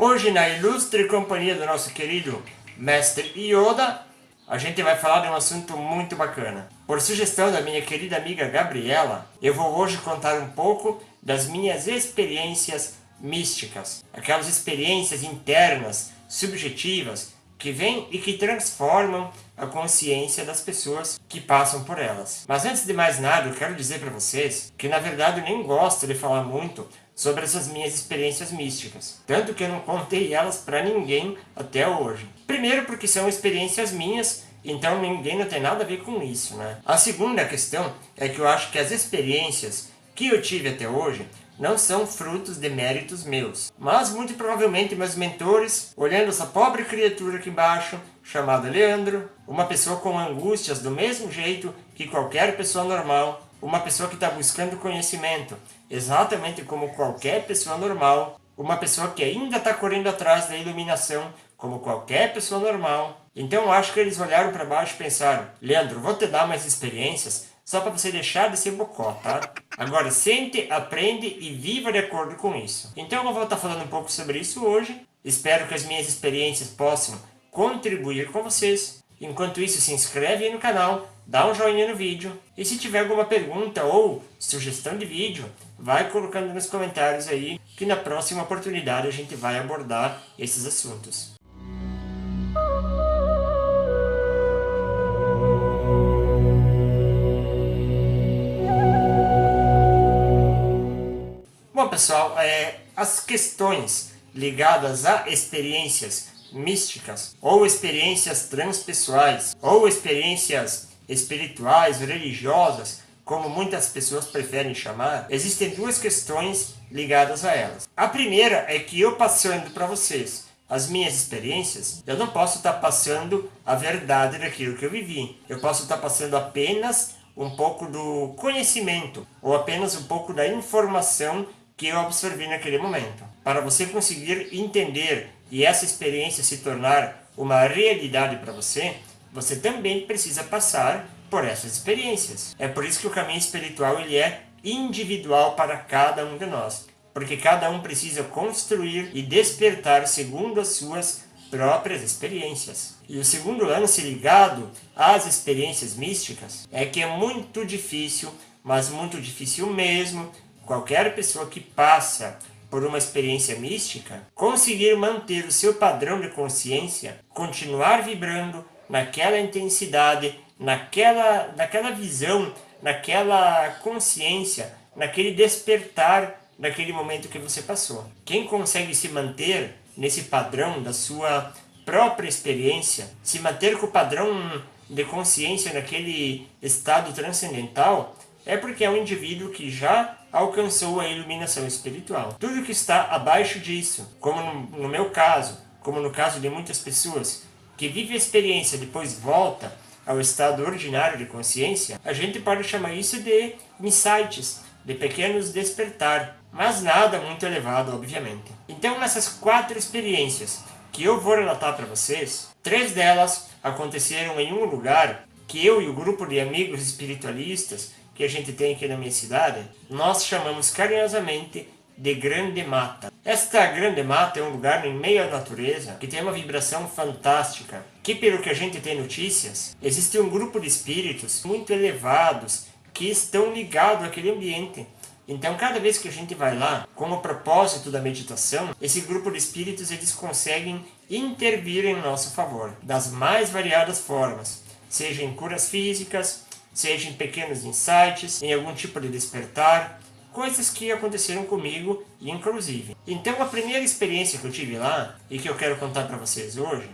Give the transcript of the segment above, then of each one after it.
Hoje, na ilustre companhia do nosso querido Mestre Yoda, a gente vai falar de um assunto muito bacana. Por sugestão da minha querida amiga Gabriela, eu vou hoje contar um pouco das minhas experiências místicas. Aquelas experiências internas, subjetivas, que vêm e que transformam a consciência das pessoas que passam por elas. Mas antes de mais nada, eu quero dizer para vocês que na verdade eu nem gosto de falar muito sobre essas minhas experiências místicas. Tanto que eu não contei elas para ninguém até hoje. Primeiro porque são experiências minhas, então ninguém não tem nada a ver com isso, né? A segunda questão é que eu acho que as experiências que eu tive até hoje não são frutos de méritos meus. Mas muito provavelmente meus mentores, olhando essa pobre criatura aqui embaixo, chamada Leandro, uma pessoa com angústias do mesmo jeito que qualquer pessoa normal, uma pessoa que está buscando conhecimento, exatamente como qualquer pessoa normal, uma pessoa que ainda está correndo atrás da iluminação, como qualquer pessoa normal. Então eu acho que eles olharam para baixo e pensaram: Leandro, vou te dar mais experiências só para você deixar de ser bocó, tá? Agora sente, aprende e viva de acordo com isso. Então eu vou estar falando um pouco sobre isso hoje. Espero que as minhas experiências possam contribuir com vocês. Enquanto isso, se inscreve aí no canal, dá um joinha no vídeo. E se tiver alguma pergunta ou sugestão de vídeo, vai colocando nos comentários aí, que na próxima oportunidade a gente vai abordar esses assuntos. Bom, pessoal, as questões ligadas a experiências místicas, ou experiências transpessoais, ou experiências espirituais, religiosas, como muitas pessoas preferem chamar, existem duas questões ligadas a elas. A primeira é que eu passando para vocês as minhas experiências, eu não posso estar passando a verdade daquilo que eu vivi. Eu posso estar passando apenas um pouco do conhecimento, ou apenas um pouco da informação que eu absorvi naquele momento. Para você conseguir entender e essa experiência se tornar uma realidade para você, você também precisa passar por essas experiências. É por isso que o caminho espiritual ele é individual para cada um de nós, porque cada um precisa construir e despertar segundo as suas próprias experiências. E o segundo lance ligado às experiências místicas é que é muito difícil, mas muito difícil mesmo, qualquer pessoa que passa por uma experiência mística conseguir manter o seu padrão de consciência, continuar vibrando naquela intensidade, naquela visão, naquela consciência, naquele despertar daquele momento que você passou. Quem consegue se manter nesse padrão da sua própria experiência, se manter com o padrão de consciência naquele estado transcendental, é porque é um indivíduo que já alcançou a iluminação espiritual. Tudo que está abaixo disso, como no meu caso, como no caso de muitas pessoas que vivem a experiência e depois volta ao estado ordinário de consciência, a gente pode chamar isso de insights, de pequenos despertar, mas nada muito elevado, obviamente. Então, nessas 4 experiências que eu vou relatar para vocês, 3 delas aconteceram em um lugar que eu e o grupo de amigos espiritualistas que a gente tem aqui na minha cidade, nós chamamos carinhosamente de Grande Mata. Esta Grande Mata é um lugar em meio à natureza que tem uma vibração fantástica, que pelo que a gente tem notícias, existe um grupo de espíritos muito elevados que estão ligados àquele ambiente. Então cada vez que a gente vai lá, com o propósito da meditação, esse grupo de espíritos eles conseguem intervir em nosso favor, das mais variadas formas, seja em curas físicas, seja em pequenos insights, em algum tipo de despertar, coisas que aconteceram comigo, inclusive. Então a primeira experiência que eu tive lá, e que eu quero contar para vocês hoje,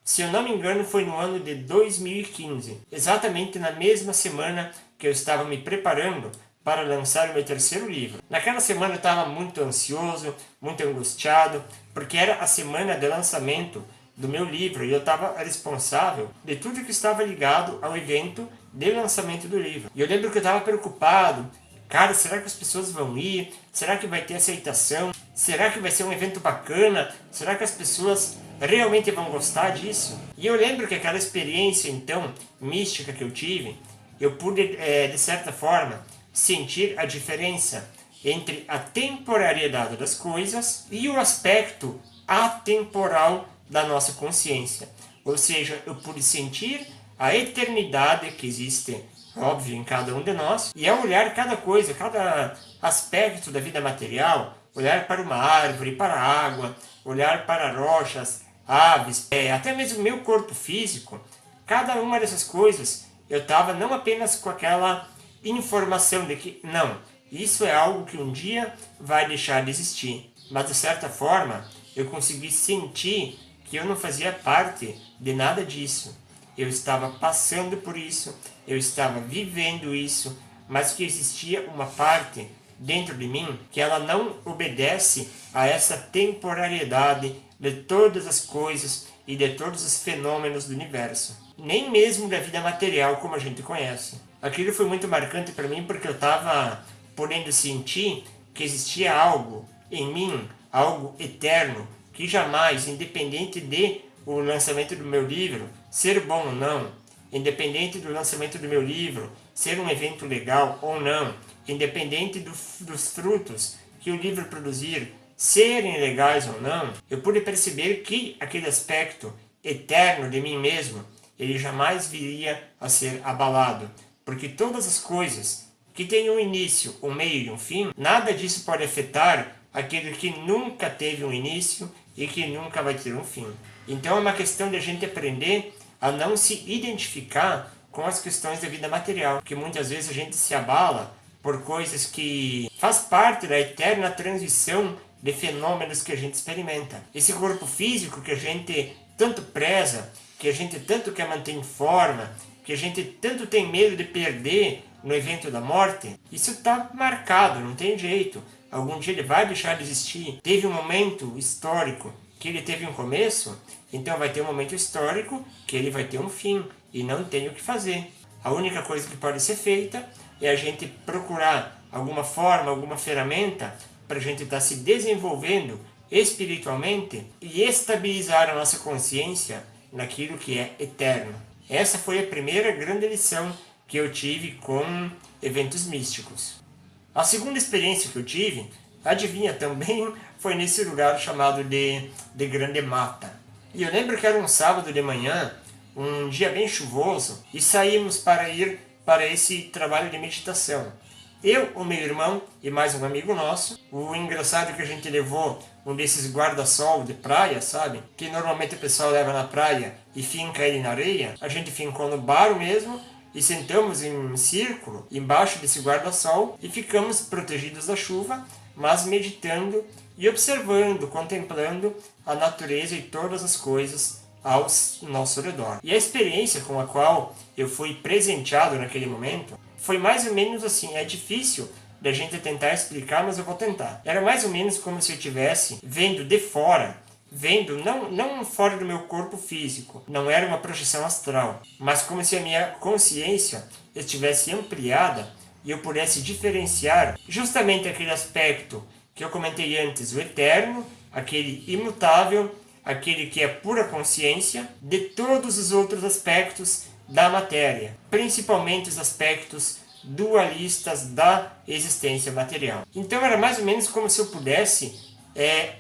se eu não me engano foi no ano de 2015, exatamente na mesma semana que eu estava me preparando para lançar o meu 3º livro. Naquela semana eu estava muito ansioso, muito angustiado, porque era a semana de lançamento do meu livro e eu estava responsável de tudo que estava ligado ao evento de lançamento do livro. E eu lembro que eu estava preocupado. Cara, será que as pessoas vão ir? Será que vai ter aceitação? Será que vai ser um evento bacana? Será que as pessoas realmente vão gostar disso? E eu lembro que aquela experiência, então, mística que eu tive, eu pude, de certa forma, sentir a diferença entre a temporariedade das coisas e o aspecto atemporal da nossa consciência. Ou seja, eu pude sentir a eternidade que existe, óbvio, em cada um de nós, e ao olhar cada coisa, cada aspecto da vida material, olhar para uma árvore, para a água, olhar para rochas, aves, até mesmo meu corpo físico, cada uma dessas coisas, eu estava não apenas com aquela informação de que, não, isso é algo que um dia vai deixar de existir. Mas de certa forma, eu consegui sentir que eu não fazia parte de nada disso. Eu estava passando por isso, eu estava vivendo isso, mas que existia uma parte dentro de mim que ela não obedece a essa temporalidade de todas as coisas e de todos os fenômenos do universo. Nem mesmo da vida material como a gente conhece. Aquilo foi muito marcante para mim porque eu estava podendo sentir que existia algo em mim, algo eterno, que jamais, independente de o lançamento do meu livro ser bom ou não, independente do lançamento do meu livro ser um evento legal ou não, independente dos frutos que o livro produzir serem legais ou não, eu pude perceber que aquele aspecto eterno de mim mesmo, ele jamais viria a ser abalado, porque todas as coisas que têm um início, um meio e um fim, nada disso pode afetar aquele que nunca teve um início e que nunca vai ter um fim. Então é uma questão de a gente aprender a não se identificar com as questões da vida material, que muitas vezes a gente se abala por coisas que faz parte da eterna transição de fenômenos que a gente experimenta. Esse corpo físico que a gente tanto preza, que a gente tanto quer manter em forma, que a gente tanto tem medo de perder no evento da morte, isso está marcado, não tem jeito. Algum dia ele vai deixar de existir. Teve um momento histórico que ele teve um começo, então vai ter um momento histórico que ele vai ter um fim, e não tem o que fazer. A única coisa que pode ser feita é a gente procurar alguma forma, alguma ferramenta para a gente estar se desenvolvendo espiritualmente e estabilizar a nossa consciência naquilo que é eterno. Essa foi a primeira grande lição que eu tive com eventos místicos. A segunda experiência que eu tive, adivinha, também foi nesse lugar chamado de Grande Mata. E eu lembro que era um sábado de manhã, um dia bem chuvoso, e saímos para ir para esse trabalho de meditação. Eu, o meu irmão e mais um amigo nosso. O engraçado é que a gente levou um desses guarda-sol de praia, sabe? Que normalmente o pessoal leva na praia e finca ele na areia. A gente fincou no bar mesmo e sentamos em círculo embaixo desse guarda-sol e ficamos protegidos da chuva, mas meditando e observando, contemplando a natureza e todas as coisas ao nosso redor. E a experiência com a qual eu fui presenteado naquele momento foi mais ou menos assim. É difícil da gente tentar explicar, mas eu vou tentar. Era mais ou menos como se eu estivesse vendo de fora, vendo não fora do meu corpo físico, não era uma projeção astral, mas como se a minha consciência estivesse ampliada e eu pudesse diferenciar justamente aquele aspecto que eu comentei antes, o eterno, aquele imutável, aquele que é pura consciência, de todos os outros aspectos da matéria, principalmente os aspectos dualistas da existência material. Então era mais ou menos como se eu pudesse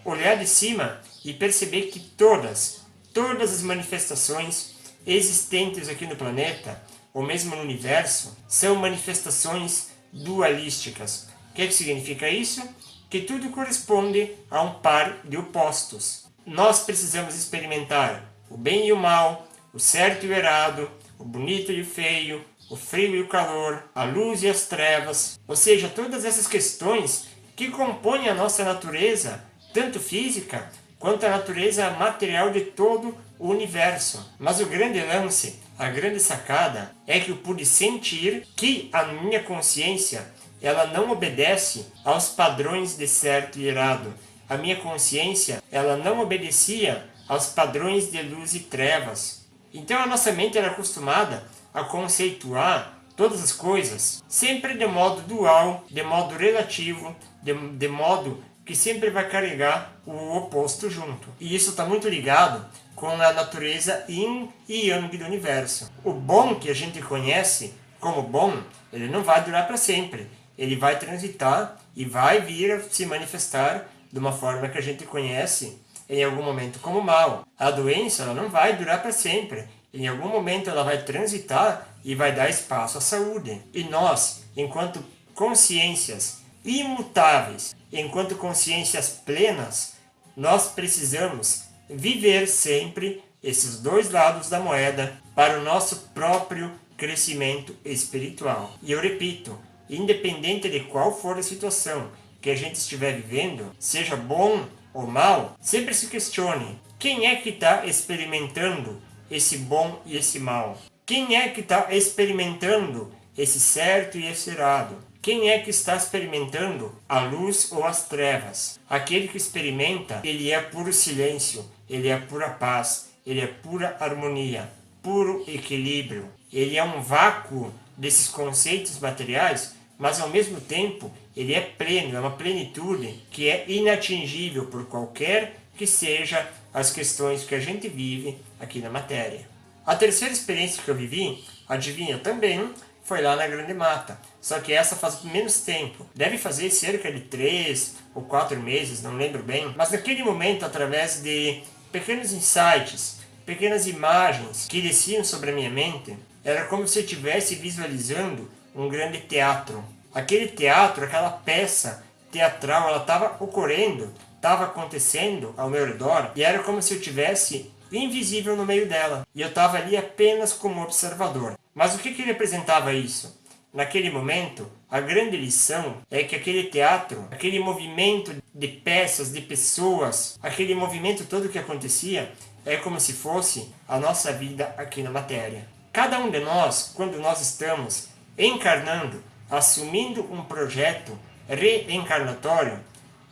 olhar de cima e perceber que todas as manifestações existentes aqui no planeta, ou mesmo no universo, são manifestações dualísticas. O que significa isso? Que tudo corresponde a um par de opostos. Nós precisamos experimentar o bem e o mal, o certo e o errado, o bonito e o feio, o frio e o calor, a luz e as trevas, ou seja, todas essas questões que compõem a nossa natureza, tanto física quanto a natureza material de todo o universo. Mas o grande lance, a grande sacada, é que eu pude sentir que a minha consciência, ela não obedece aos padrões de certo e errado. A minha consciência, ela não obedecia aos padrões de luz e trevas. Então a nossa mente era acostumada a conceituar todas as coisas sempre de modo dual, de modo relativo, de modo que sempre vai carregar o oposto junto. E isso está muito ligado com a natureza yin e yang do universo. O bom que a gente conhece como bom, ele não vai durar para sempre. Ele vai transitar e vai vir a se manifestar de uma forma que a gente conhece em algum momento como mal. A doença ela não vai durar para sempre. Em algum momento ela vai transitar e vai dar espaço à saúde. E nós, enquanto consciências imutáveis, enquanto consciências plenas, nós precisamos viver sempre esses dois lados da moeda para o nosso próprio crescimento espiritual. E eu repito, independente de qual for a situação que a gente estiver vivendo, seja bom ou mal, sempre se questione: quem é que está experimentando esse bom e esse mal? Quem é que está experimentando esse certo e esse errado? Quem é que está experimentando a luz ou as trevas? Aquele que experimenta, ele é puro silêncio, ele é pura paz, ele é pura harmonia, puro equilíbrio. Ele é um vácuo desses conceitos materiais, mas ao mesmo tempo ele é pleno, é uma plenitude que é inatingível por qualquer que seja as questões que a gente vive aqui na matéria. A terceira experiência que eu vivi, adivinha também, foi lá na Grande Mata. Só que essa faz menos tempo. Deve fazer cerca de 3 ou 4 meses, não lembro bem. Mas naquele momento, através de pequenos insights, pequenas imagens que desciam sobre a minha mente, era como se eu estivesse visualizando um grande teatro. Aquele teatro, aquela peça teatral, ela estava ocorrendo, estava acontecendo ao meu redor, e era como se eu estivesse invisível no meio dela. E eu estava ali apenas como observador. Mas o que representava isso? Naquele momento, a grande lição é que aquele teatro, aquele movimento de peças, de pessoas, aquele movimento todo que acontecia, é como se fosse a nossa vida aqui na matéria. Cada um de nós, quando nós estamos encarnando, assumindo um projeto reencarnatório,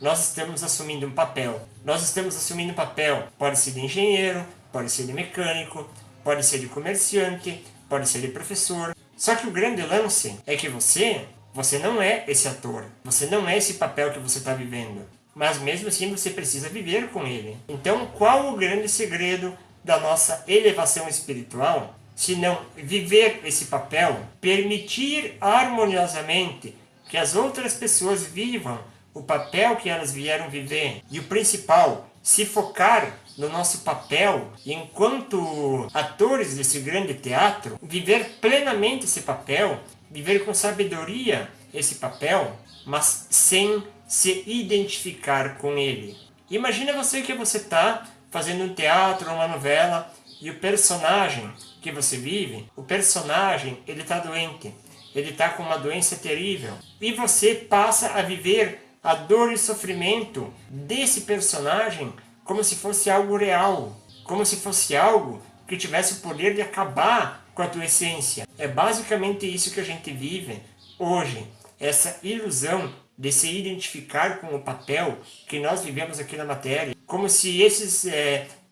nós estamos assumindo um papel. Nós estamos assumindo um papel, pode ser de engenheiro, pode ser de mecânico, pode ser de comerciante, pode ser de professor. Só que o grande lance é que você não é esse ator. Você não é esse papel que você está vivendo. Mas mesmo assim você precisa viver com ele. Então qual o grande segredo da nossa elevação espiritual? Se não viver esse papel, permitir harmoniosamente que as outras pessoas vivam o papel que elas vieram viver. E o principal, se focar no nosso papel enquanto atores desse grande teatro, viver plenamente esse papel, viver com sabedoria esse papel, mas sem se identificar com ele. Imagina você que você está fazendo um teatro, uma novela, e o personagem que você vive, o personagem, ele está doente, ele está com uma doença terrível, e você passa a viver a dor e sofrimento desse personagem como se fosse algo real, como se fosse algo que tivesse o poder de acabar com a tua essência. É basicamente isso que a gente vive hoje, essa ilusão de se identificar com o papel que nós vivemos aqui na matéria, como se esses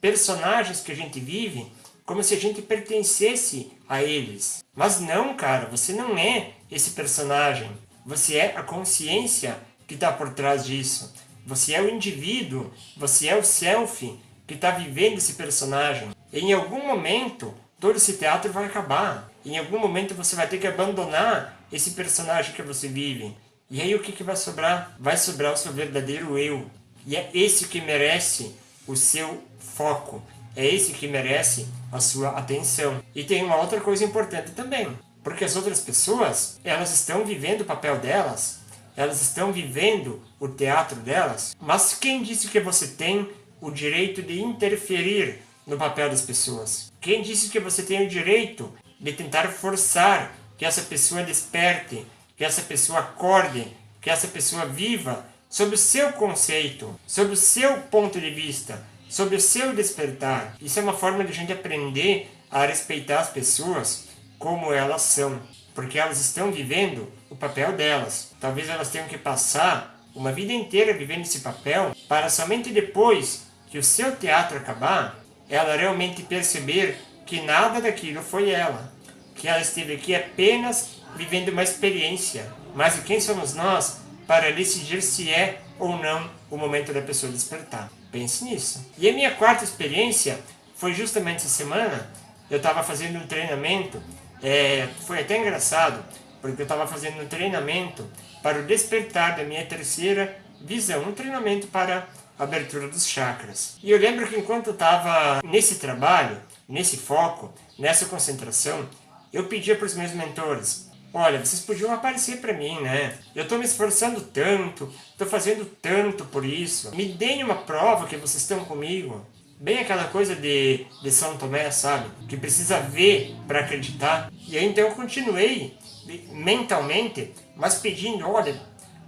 personagens que a gente vive, como se a gente pertencesse a eles. Mas não, cara, você não é esse personagem, você é a consciência que está por trás disso. Você é o indivíduo, você é o self que está vivendo esse personagem. E em algum momento, todo esse teatro vai acabar. Em algum momento você vai ter que abandonar esse personagem que você vive. E aí o que vai sobrar? Vai sobrar o seu verdadeiro eu. E é esse que merece o seu foco. É esse que merece a sua atenção. E tem uma outra coisa importante também. Porque as outras pessoas, elas estão vivendo o papel delas. Elas estão vivendo o teatro delas, mas quem disse que você tem o direito de interferir no papel das pessoas? Quem disse que você tem o direito de tentar forçar que essa pessoa desperte, que essa pessoa acorde, que essa pessoa viva sob o seu conceito, sob o seu ponto de vista, sob o seu despertar? Isso é uma forma de a gente aprender a respeitar as pessoas como elas são, porque elas estão vivendo o papel delas. Talvez elas tenham que passar uma vida inteira vivendo esse papel para somente depois que o seu teatro acabar, ela realmente perceber que nada daquilo foi ela, que ela esteve aqui apenas vivendo uma experiência. Mas quem somos nós para decidir se é ou não o momento da pessoa despertar? Pense nisso. E a minha quarta experiência foi justamente essa semana. Eu estava fazendo um treinamento, foi até engraçado, porque eu estava fazendo um treinamento para o despertar da minha terceira visão, um treinamento para a abertura dos chakras. E eu lembro que enquanto eu estava nesse trabalho, nesse foco, nessa concentração, eu pedia para os meus mentores: olha, vocês podiam aparecer para mim, né? Eu estou me esforçando tanto, estou fazendo tanto por isso. Me deem uma prova que vocês estão comigo. Bem aquela coisa de São Tomé, sabe? Que precisa ver para acreditar. E aí então eu continuei mentalmente, mas pedindo: olha,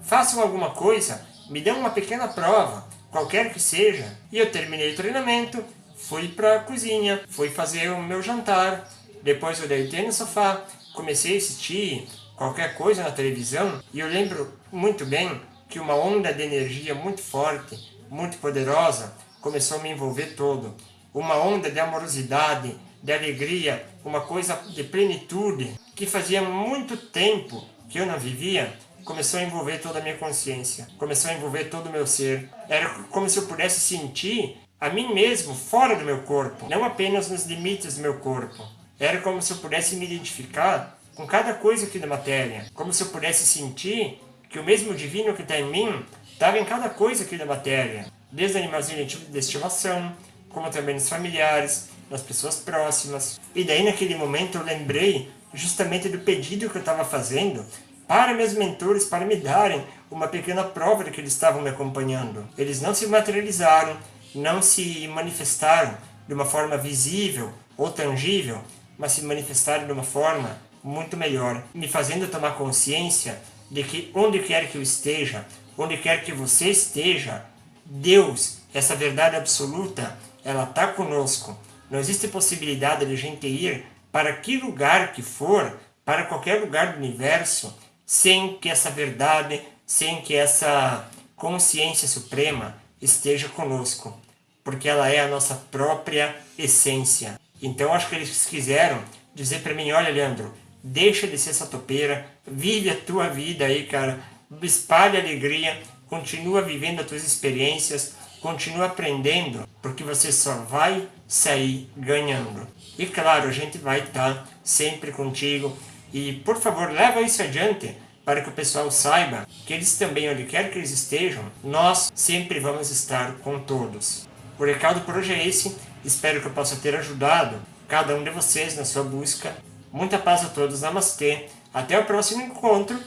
façam alguma coisa, me dão uma pequena prova, qualquer que seja. E eu terminei o treinamento, fui para a cozinha, fui fazer o meu jantar, depois eu deitei no sofá, comecei a assistir qualquer coisa na televisão, e eu lembro muito bem que uma onda de energia muito forte, muito poderosa, começou a me envolver todo. Uma onda de amorosidade, de alegria, uma coisa de plenitude, que fazia muito tempo que eu não vivia, começou a envolver toda a minha consciência, começou a envolver todo o meu ser. Era como se eu pudesse sentir a mim mesmo fora do meu corpo, não apenas nos limites do meu corpo. Era como se eu pudesse me identificar com cada coisa aqui da matéria, como se eu pudesse sentir que o mesmo divino que está em mim estava em cada coisa aqui da matéria, desde animalzinho de estimação, como também nos familiares, nas pessoas próximas. E daí naquele momento eu lembrei justamente do pedido que eu estava fazendo para meus mentores, para me darem uma pequena prova de que eles estavam me acompanhando. Eles não se materializaram, não se manifestaram de uma forma visível ou tangível, mas se manifestaram de uma forma muito melhor, me fazendo tomar consciência de que onde quer que eu esteja, onde quer que você esteja, Deus, essa verdade absoluta, ela está conosco. Não existe possibilidade de a gente ir para que lugar que for, para qualquer lugar do universo, sem que essa verdade, sem que essa consciência suprema esteja conosco, porque ela é a nossa própria essência. Então acho que eles quiseram dizer para mim: olha, Leandro, deixa de ser essa topeira, vive a tua vida aí, cara, espalha alegria, continua vivendo as tuas experiências, continua aprendendo, porque você só vai sair ganhando. E claro, a gente vai estar sempre contigo. E por favor, leva isso adiante para que o pessoal saiba que eles também, onde quer que eles estejam, nós sempre vamos estar com todos. O recado por hoje é esse. Espero que eu possa ter ajudado cada um de vocês na sua busca. Muita paz a todos. Namastê. Até o próximo encontro.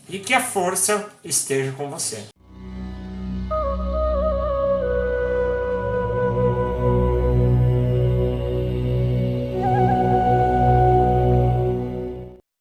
E que a força esteja com você.